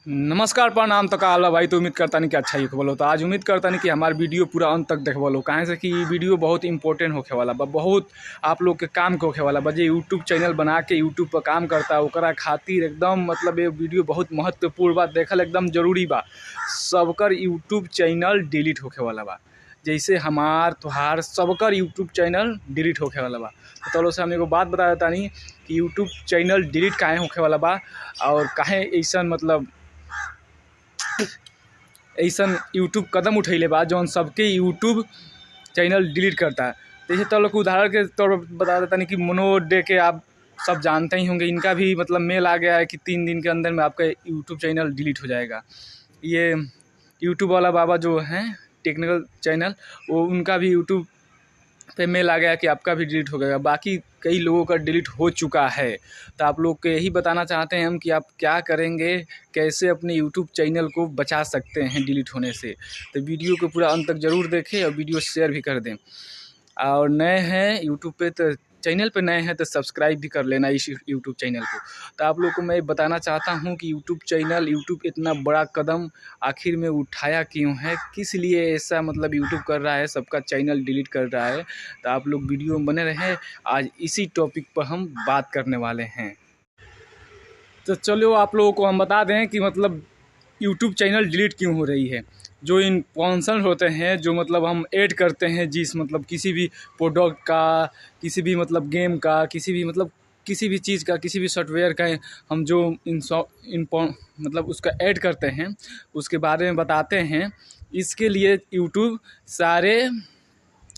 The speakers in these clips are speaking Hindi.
नमस्कार प्रणाम तो काला भाई। तो उम्मीद करता नहीं कि अच्छा ही बोलो। तो आज उम्मीद करता नहीं कि हमारे वीडियो पूरा अंत तक देख बोलो, कहें से कि वीडियो बहुत इंपॉर्टेंट होखे वाला बा, बहुत आप लोग के काम के होखे वाला बा। जे यूट्यूब चैनल बना के यूट्यूब पर काम करता है ओकरा खातिर एकदम मतलब ये वीडियो बहुत महत्वपूर्ण बा, देखल एकदम जरूरी बा। सबकर यूट्यूब चैनल डिलीट होखे वाला बा, जैसे हमार तोहार सबकर यूट्यूब चैनल डिलीट होखे वाला बा। तो चलो से हम एगो बात बता देता नहीं कि यूट्यूब चैनल डिलीट काहे होखे वाला बा और काहे ऐसा मतलब ऐसन यूट्यूब कदम उठैले बा जौन सबके यूट्यूब चैनल डिलीट करता है। जैसे तो लोग उदाहरण के तौर पर बता देता नहीं कि मनोज डे के आप सब जानते ही होंगे, इनका भी मतलब मेल आ गया है कि 3 दिन के अंदर में आपका यूट्यूब चैनल डिलीट हो जाएगा। ये यूट्यूब वाला बाबा जो हैं टेक्निकल चैनल, वो उनका भी यूट्यूब पे मेल आ गया कि आपका भी डिलीट हो गया। बाकी कई लोगों का डिलीट हो चुका है। तो आप लोग को यही बताना चाहते हैं हम कि आप क्या करेंगे, कैसे अपने यूट्यूब चैनल को बचा सकते हैं डिलीट होने से। तो वीडियो को पूरा अंत तक ज़रूर देखें और वीडियो शेयर भी कर दें। और नए हैं यूट्यूब पे तो चैनल पे नए हैं तो सब्सक्राइब भी कर लेना इस यूट्यूब चैनल को। तो आप लोग को मैं बताना चाहता हूं कि यूट्यूब चैनल यूट्यूब इतना बड़ा कदम आखिर में उठाया क्यों है, किस लिए ऐसा मतलब यूट्यूब कर रहा है, सबका चैनल डिलीट कर रहा है। तो आप लोग वीडियो में बने रहें, आज इसी टॉपिक पर हम बात करने वाले हैं। तो चलो आप लोगों को हम बता दें कि मतलब यूट्यूब चैनल डिलीट क्यों हो रही है। जो इन स्पॉन्सर होते हैं, जो मतलब हम ऐड करते हैं जिस मतलब किसी भी प्रोडक्ट का, किसी भी मतलब गेम का, किसी भी चीज़ का, किसी भी सॉफ्टवेयर का, हम जो मतलब उसका ऐड करते हैं उसके बारे में बताते हैं। इसके लिए यूट्यूब सारे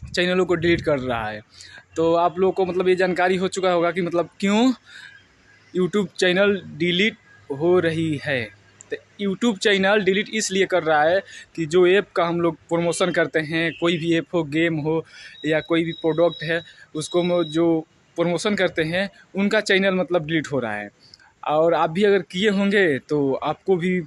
चैनलों को डिलीट कर रहा है। तो आप लोगों को मतलब ये जानकारी हो चुका होगा कि मतलब क्यों यूट्यूब चैनल डिलीट हो रही है। तो यूट्यूब चैनल डिलीट इसलिए कर रहा है कि जो ऐप का हम लोग प्रमोशन करते हैं, कोई भी ऐप हो, गेम हो या कोई भी प्रोडक्ट है, उसको हम जो प्रमोशन करते हैं उनका चैनल मतलब डिलीट हो रहा है। और आप भी अगर किए होंगे तो आपको भी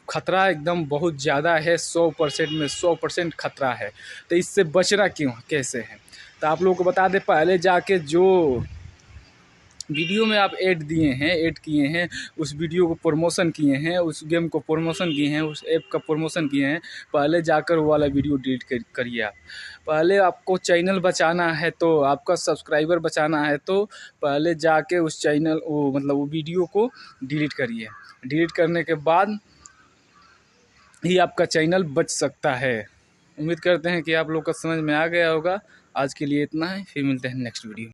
खतरा एकदम बहुत ज़्यादा है, 100% में 100% खतरा है। तो इससे बचना क्यों कैसे है, तो आप लोगों को बता दें। पहले जाके जो वीडियो में आप ऐड दिए हैं, ऐड किए हैं, उस वीडियो को प्रमोशन किए हैं, उस गेम को प्रमोशन किए हैं, उस ऐप का प्रमोशन किए हैं, पहले जाकर वो वाला वीडियो डिलीट करिए आप। पहले आपको चैनल बचाना है, तो आपका सब्सक्राइबर बचाना है, तो पहले जाके उस चैनल वो मतलब वो वीडियो को डिलीट करिए। डिलीट करने के बाद ही आपका चैनल बच सकता है। उम्मीद करते हैं कि आप लोग का समझ में आ गया होगा। आज के लिए इतना है, फिर मिलते हैं नेक्स्ट वीडियो।